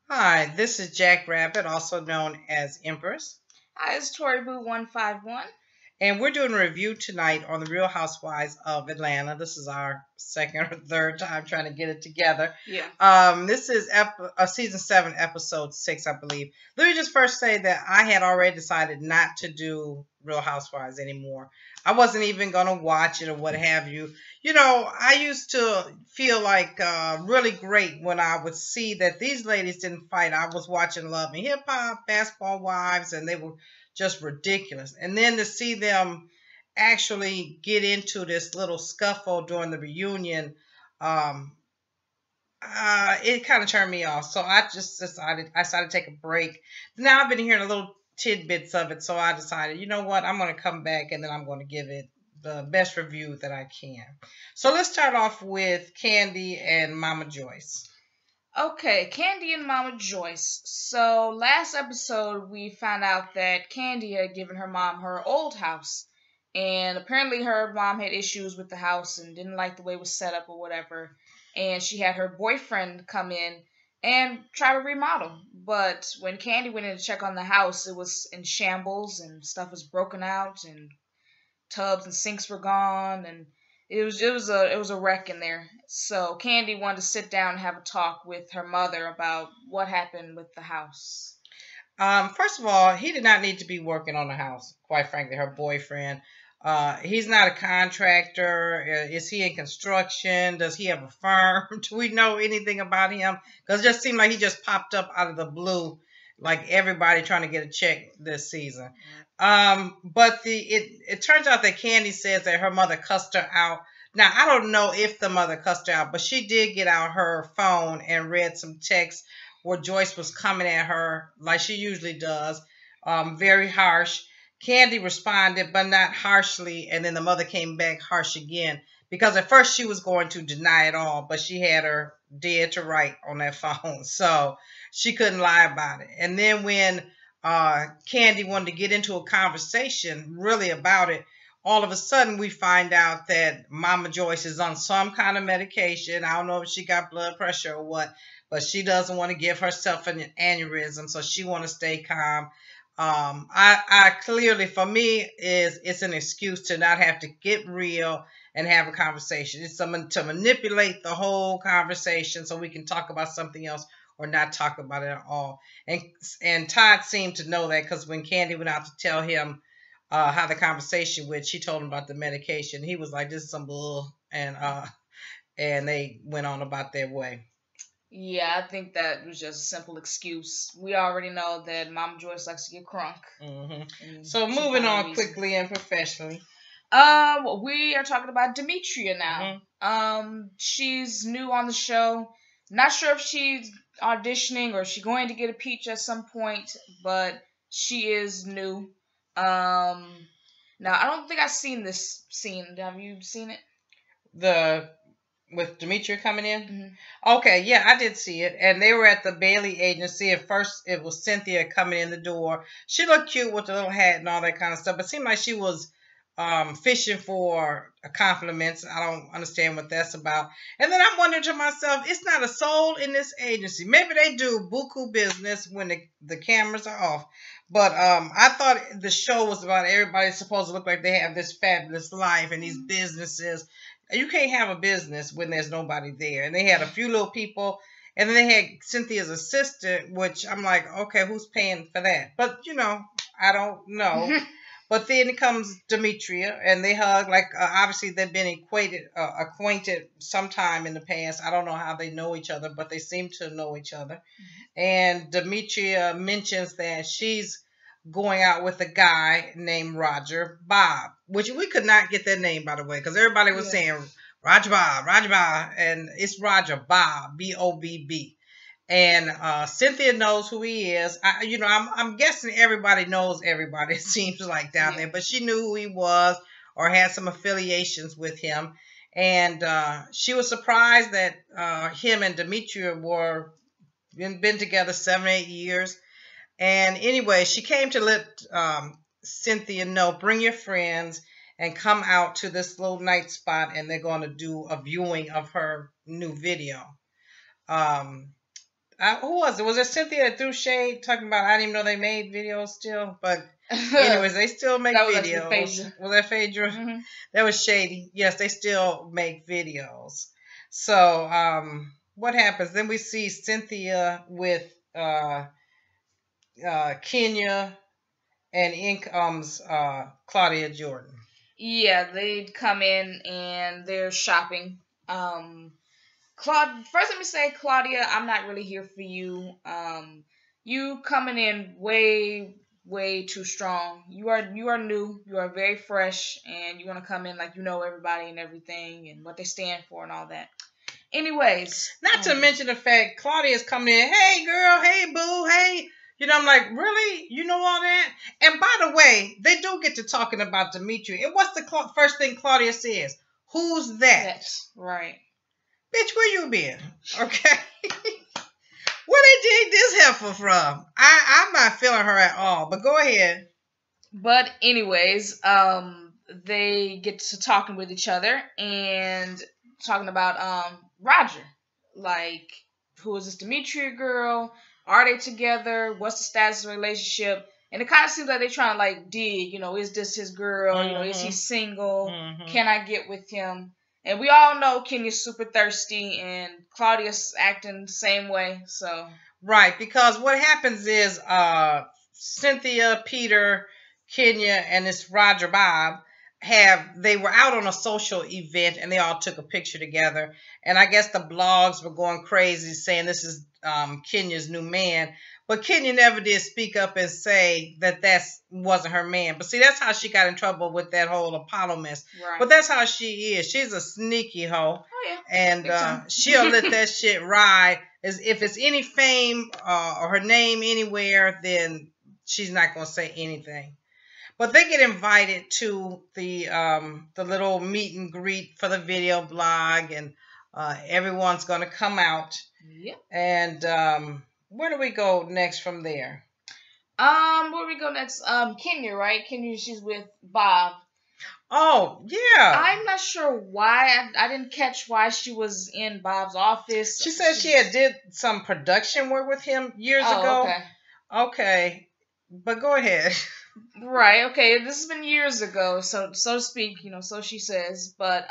Hi, this is Jack Rabbit, also known as Empress, Hi, it's Tori Boo 151. and we're doing a review tonight on the Real Housewives of Atlanta. This is our second or third time trying to get it together. Yeah. This is season 7, episode 6, I believe. Let me just first say that I had already decided not to do Real Housewives anymore. I wasn't even going to watch it or what have you. You know, I used to feel like really great when I would see that these ladies didn't fight. I was watching Love and Hip Hop, Basketball Wives, and they were just ridiculous. And then to see them actually get into this little scuffle during the reunion, um, it kind of turned me off. So I just decided to take a break. Now I've been hearing a little tidbits of it, so I decided, you know what, I'm going to come back and then I'm going to give it the best review that I can. So let's start off with Candy and Mama Joyce. Okay, Candy and Mama Joyce. So, last episode, we found out that Candy had given her mom her old house. And apparently, her mom had issues with the house and didn't like the way it was set up or whatever. And she had her boyfriend come in and try to remodel. But when Candy went in to check on the house, it was in shambles and stuff was broken out and tubs and sinks were gone, and it was a wreck in there. So Candy wanted to sit down and have a talk with her mother about what happened with the house. First of all, he did not need to be working on the house, quite frankly, her boyfriend. He's not a contractor. Is he in construction? Does he have a firm? Do we know anything about him? Because it just seemed like he just popped up out of the blue, like everybody trying to get a check this season. But it turns out that Candy says that her mother cussed her out. Now, I don't know if the mother cussed her out, but she did get out her phone and read some text where Joyce was coming at her like she usually does, very harsh. Candy responded, but not harshly, and then the mother came back harsh again because at first she was going to deny it all, but she had her dead to right on that phone, so she couldn't lie about it. And then when Candy wanted to get into a conversation really about it, all of a sudden we find out that Mama Joyce is on some kind of medication. I don't know if she got blood pressure or what, but she doesn't want to give herself an aneurysm, so she want to stay calm. I clearly, for me, it's an excuse to not have to get real and have a conversation. It's someone to manipulate the whole conversation so we can talk about something else or not talk about it at all. And Todd seemed to know that because when Candy went out to tell him how the conversation went, she told him about the medication. He was like, "This is some bull," and they went on about their way. Yeah, I think that was just a simple excuse. We already know that Mama Joyce likes to get crunk. So moving on quickly and professionally. We are talking about Demetria now. She's new on the show. Not sure if she's auditioning or she's going to get a peach at some point, but she is new. Um, Now I don't think I've seen this scene. Have you seen it? The with Demetria coming in. Mm-hmm. Okay, yeah, I did see it. And they were at the Bailey agency. At first, it was Cynthia coming in the door. She looked cute with the little hat and all that kind of stuff. But it seemed like she was fishing for compliments. I don't understand what that's about. And then I'm wondering to myself, it's not a soul in this agency. Maybe they do buku business when the cameras are off. But I thought the show was about everybody supposed to look like they have this fabulous life and these businesses. You can't have a business when there's nobody there. And they had a few little people. And then they had Cynthia's assistant, which I'm like, okay, who's paying for that? But, I don't know. But then comes Demetria, and they hug. Like, obviously, they've been acquainted sometime in the past. I don't know how they know each other, but they seem to know each other. And Demetria mentions that she's going out with a guy named Roger Bob, which we could not get that name, by the way, because everybody was saying Roger Bob, and it's Roger Bob, Bobb. And Cynthia knows who he is. I'm guessing everybody knows everybody. It seems like down there, but she knew who he was or had some affiliations with him. And she was surprised that him and Demetria were been together 7, 8 years. And anyway, she came to let Cynthia know, bring your friends and come out to this little night spot, and they're going to do a viewing of her new video. Um, Who was it? Was it Cynthia that threw shade talking about I didn't even know they made videos still? But anyways, they still make videos. Was that Phaedra? Mm-hmm. That was shady. Yes, they still make videos. So what happens? Then we see Cynthia with Kenya, and in comes Claudia Jordan. Yeah, they come in and they're shopping. First let me say, Claudia, I'm not really here for you. You coming in way too strong. You are new. You are very fresh, and you want to come in like you know everybody and everything and what they stand for and all that. Anyways, not to mention the fact Claudia's coming in. Hey girl, hey boo, hey. You know, I'm like, really? You know all that? And by the way, they do get to talking about Metria. And what's the first thing Claudia says? Who's that? That's right. Bitch, where you been? Okay. Where they dig this heifer from? I'm not feeling her at all, but go ahead. But anyways, they get to talking with each other and talking about Roger. Like, who is this Demetria girl? Are they together? What's the status of the relationship? And it kind of seems like they're trying to like dig, you know, is this his girl? Mm-hmm. You know, is he single? Mm-hmm. Can I get with him? And we all know Kenya's super thirsty and Claudia's acting the same way. So right, because what happens is Cynthia, Peter, Kenya, and this Roger Bob they were out on a social event and they all took a picture together. And I guess the blogs were going crazy saying this is Kenya's new man. But Kenya never did speak up and say that wasn't her man. But see, that's how she got in trouble with that whole Apollo mess. Right. But that's how she is. She's a sneaky hoe. Oh, yeah. And she'll let that shit ride. If it's any fame or her name anywhere, then she's not going to say anything. But they get invited to the little meet and greet for the video blog, and everyone's going to come out. Yep. And where do we go next from there? Where do we go next? Kenya, right? Kenya, she's with Bob. Oh, yeah. I'm not sure why. I didn't catch why she was in Bob's office. She said she had did some production work with him years ago. Okay. Okay. But go ahead. Right. Okay. This has been years ago, so to speak, you know, so she says. But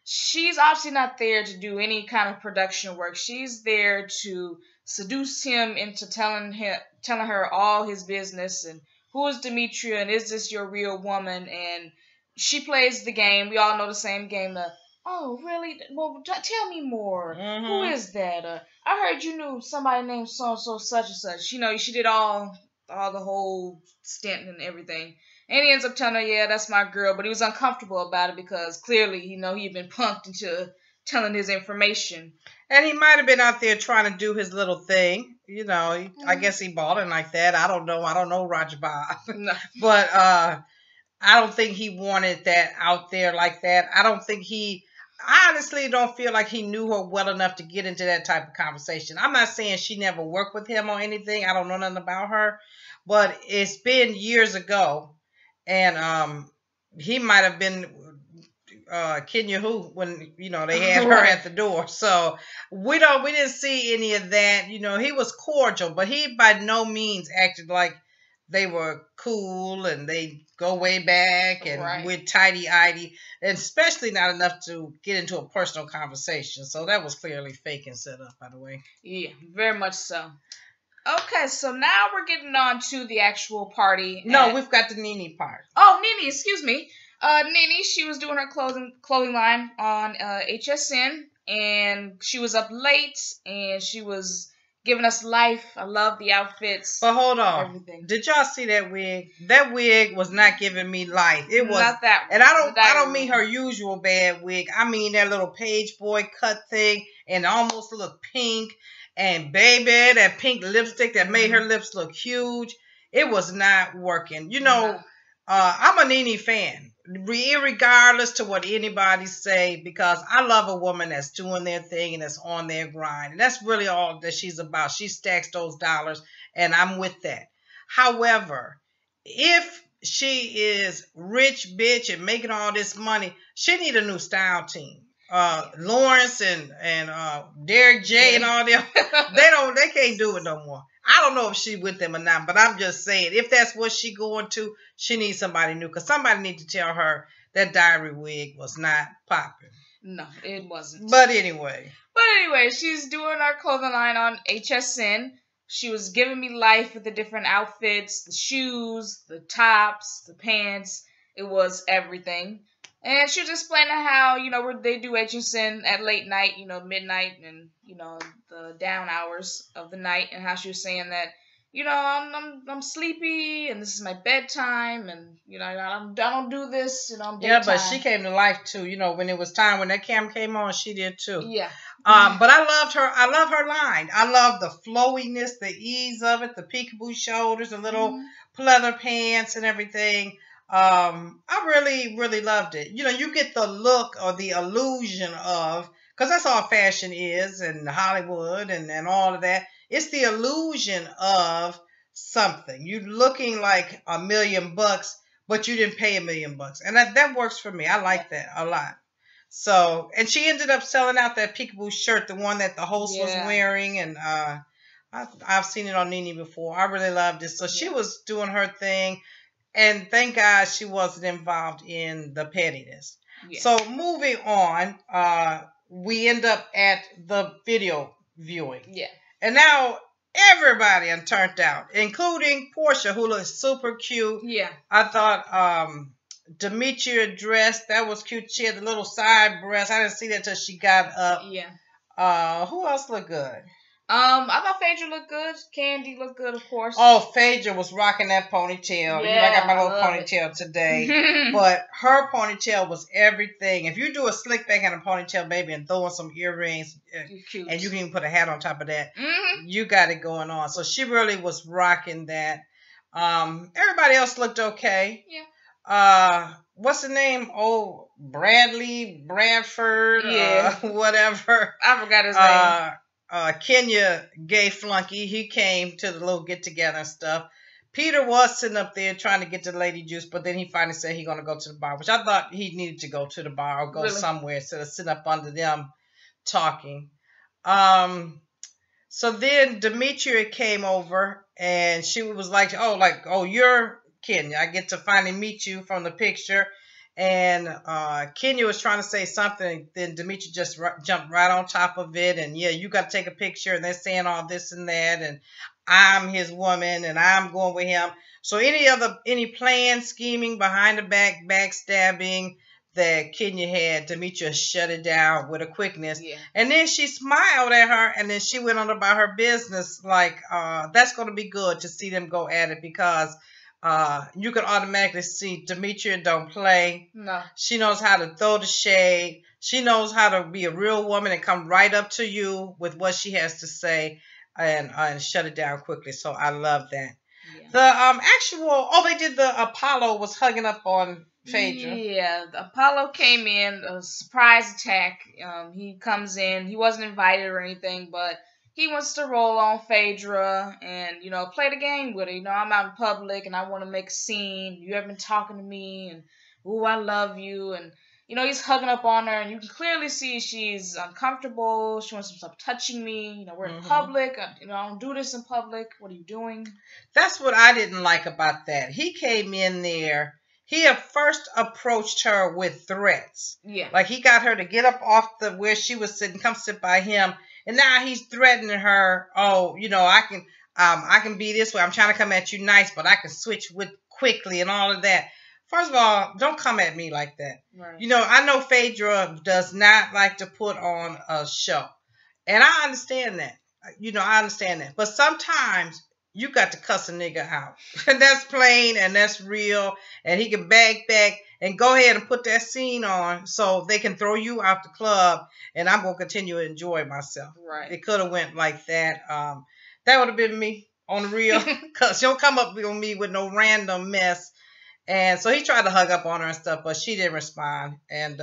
she's obviously not there to do any kind of production work. She's there to seduce him into telling her all his business and who is Demetria and is this your real woman? And she plays the game. We all know the same game. Oh, really? Well, tell me more. Mm-hmm. Who is that? I heard you knew somebody named so and so such and such. You know, she did all the whole stint and everything. And he ends up telling her, yeah, that's my girl. But he was uncomfortable about it because clearly, you know, he'd been punked into telling his information. And he might have been out there trying to do his little thing. You know, I guess he bought it like that. I don't know Roger Bob. No. But I don't think he wanted that out there like that. I honestly don't feel like he knew her well enough to get into that type of conversation. I'm not saying she never worked with him or anything. I don't know nothing about her. But it's been years ago. And he might have been Kenya who when, you know, they had her at the door. So we didn't see any of that. You know, he was cordial, but he by no means acted like they were cool and they go way back and we're tighty-ighty, and especially not enough to get into a personal conversation. So that was clearly fake and set up, by the way. Yeah, very much so. Okay, so now we're getting on to the actual party. No, we've got the Nene part. Oh, Nene, excuse me. Nene, she was doing her clothing line on HSN, and she was up late, and she was giving us life. I love the outfits. But hold on. Everything. Did y'all see that wig? That wig was not giving me life. It was not that one. And I don't mean her usual bad wig. I mean that little page boy cut thing and almost looked pink. And baby, that pink lipstick that made her lips look huge. It was not working. You know, I'm a Nene fan, regardless to what anybody say, because I love a woman that's doing their thing and that's on their grind. And that's really all that she's about. She stacks those dollars, and I'm with that. However, if she is rich, bitch, and making all this money, she need a new style team. Lawrence and Derek J and all them, they can't do it no more. I don't know if she with them or not, but I'm just saying, if that's what she going to, she needs somebody new, because somebody need to tell her that diary wig was not popping. No, it wasn't. But anyway, she's doing our clothing line on HSN. She was giving me life with the different outfits, the shoes, the tops, the pants. It was everything. And she was explaining how, where they do HSN at late night, midnight and, the down hours of the night, and how she was saying that, I'm sleepy and this is my bedtime, and, I don't do this, I'm daytime. Yeah, but she came to life too. When it was time, when that camera came on, she did too. Yeah. But I loved her. I love her line. I love the flowiness, the ease of it, the peekaboo shoulders, the little pleather pants and everything. I really, really loved it. You get the look or the illusion of, because that's all fashion is, and Hollywood and all of that. It's the illusion of something. You looking like $1 million, but you didn't pay $1 million, and that works for me. I like that a lot. So, and she ended up selling out that peekaboo shirt, the one that the host was wearing, and I've seen it on Nene before. I really loved it. So she was doing her thing. And thank God she wasn't involved in the pettiness. Yeah. So moving on, we end up at the video viewing. Yeah. And now everybody turned out, including Portia, who looks super cute. Yeah. I thought Demetria dress, that was cute. She had the little side breast. I didn't see that until she got up. Yeah. Who else looked good? I thought Phaedra looked good. Candy looked good, of course. Oh, Phaedra was rocking that ponytail. Yeah, I got my little ponytail today. But her ponytail was everything. If you do a slick back and a ponytail, baby, and throw in some earrings, and you can even put a hat on top of that, you got it going on. So she really was rocking that. Everybody else looked okay. Yeah. What's the name? Oh, Bradford. Yeah. Whatever. I forgot his name. Kenya gay flunky, he came to the little get together and stuff. Peter was sitting up there trying to get the lady juice, but then he finally said he's gonna go to the bar, which I thought he needed to go to the bar or go somewhere instead of sitting up under them talking. So then Demetria came over and she was like, oh, you're Kenya. I get to finally meet you from the picture. And Kenya was trying to say something, then Demetria just jumped right on top of it. And yeah, you got to take a picture, and they're saying all this and that, and I'm his woman, and I'm going with him. So any plan, scheming, behind the back, backstabbing that Kenya had, Demetria shut it down with a quickness. Yeah. And then she smiled at her, and then she went on about her business. Like, that's going to be good to see them go at it, because you can automatically see Demetria don't play. No. She knows how to throw the shade. She knows how to be a real woman and come right up to you with what she has to say and shut it down quickly. So I love that. Yeah. They did the Apollo was hugging up on Phaedra. Yeah, the Apollo came in, a surprise attack. He comes in. He wasn't invited or anything, but he wants to roll on Phaedra and, play the game with her. I'm out in public and I want to make a scene. You haven't been talking to me, and, ooh, I love you. And, he's hugging up on her, and you can clearly see she's uncomfortable. She wants to stop touching me. We're in public. I don't do this in public. What are you doing? That's what I didn't like about that. He came in there. He had first approached her with threats. Yeah. Like he got her to get up off where she was sitting, come sit by him. And now he's threatening her. Oh, I can be this way. I'm trying to come at you nice, but I can switch with quickly and all of that. First of all, don't come at me like that. Right. I know Phaedra does not like to put on a show. And I understand that. I understand that. But sometimes you got to cuss a nigga out. And that's plain and that's real. And he can back and go ahead and put that scene on so they can throw you out the club, and I'm going to continue to enjoy myself. Right. It could have went like that. That would have been me on the real, because she'll come up on me with no random mess. And so he tried to hug up on her and stuff, but she didn't respond. And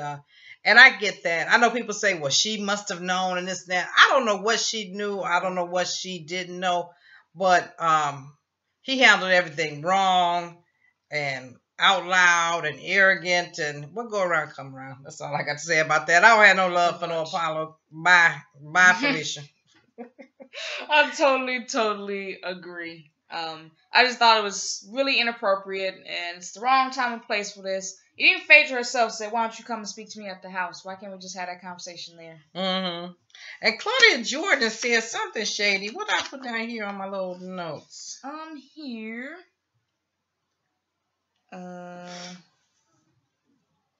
I get that. I know people say, well, she must have known and this and that. I don't know what she knew. I don't know what she didn't know. But he handled everything wrong and out loud and arrogant, and what go around come around. That's all I got to say about that. I don't have no love for no Apollo. Bye, Felicia. I totally agree. I just thought it was really inappropriate, and it's the wrong time and place for this. Even Phaedra herself said, "Why don't you come and speak to me at the house? Why can't we just have that conversation there?" Mm-hmm. And Claudia Jordan said something shady. What I put down here on my little notes? Here.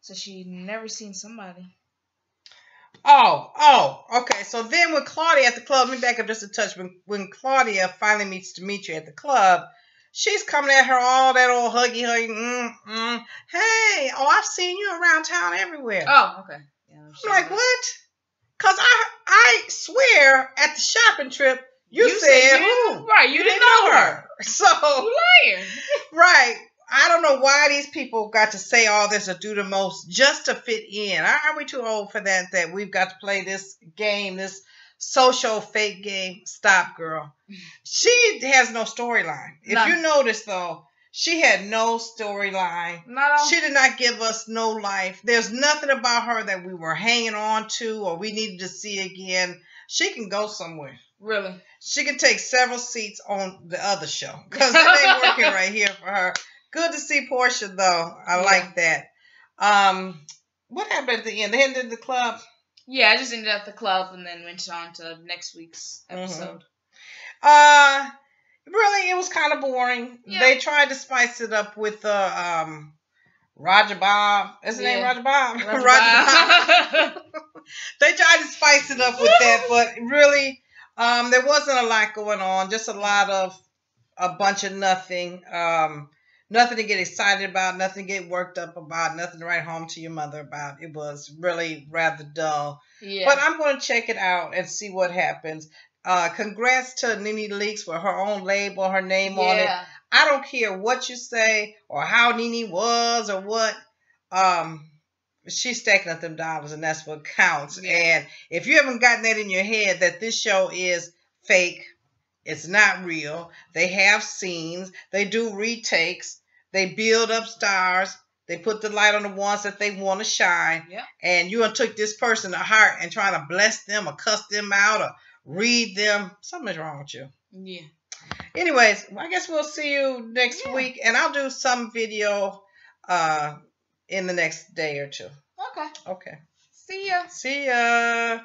So she never seen somebody. Okay. So then when Claudia at the club, let me back up just a touch. When Claudia finally meets Metria at the club, she's coming at her all that old huggy. Hey, I've seen you around town everywhere. Oh, okay. Yeah, I'm like, what? Because I swear at the shopping trip, you said who? Right, you didn't know her. So, you lying. Right. I don't know why these people got to say all this or do the most just to fit in. Are we too old for that we've got to play this game, this social fake game? Stop, girl. She has no storyline. If you notice, though, she had no storyline. She did not give us no life. There's nothing about her that we were hanging on to or we needed to see again. She can go somewhere. Really? She can take several seats on the other show because it ain't working right here for her. Good to see Portia, though. I like that. What happened at the end? They ended the club? Yeah, I just ended at the club and then went on to next week's episode. Really, it was kind of boring. Yeah. They tried to spice it up with Roger Bob. Is his name Roger Bob? Roger Bob. They tried to spice it up with that, but really, there wasn't a lot going on. Just a lot of a bunch of nothing. Nothing to get excited about, nothing to get worked up about, nothing to write home to your mother about. It was really rather dull. Yeah. But I'm going to check it out and see what happens. Congrats to Nene Leakes for her own label, her name on it. I don't care what you say or how Nene was or what. She's stacking up them dollars, and that's what counts. Yeah. And if you haven't gotten that in your head that this show is fake, it's not real. They have scenes. They do retakes. They build up stars. They put the light on the ones that they want to shine. Yep. And you took this person to heart and trying to bless them or cuss them out or read them. Something's wrong with you. Yeah. Anyways, I guess we'll see you next week. And I'll do some video in the next day or two. Okay. Okay. See ya. See ya.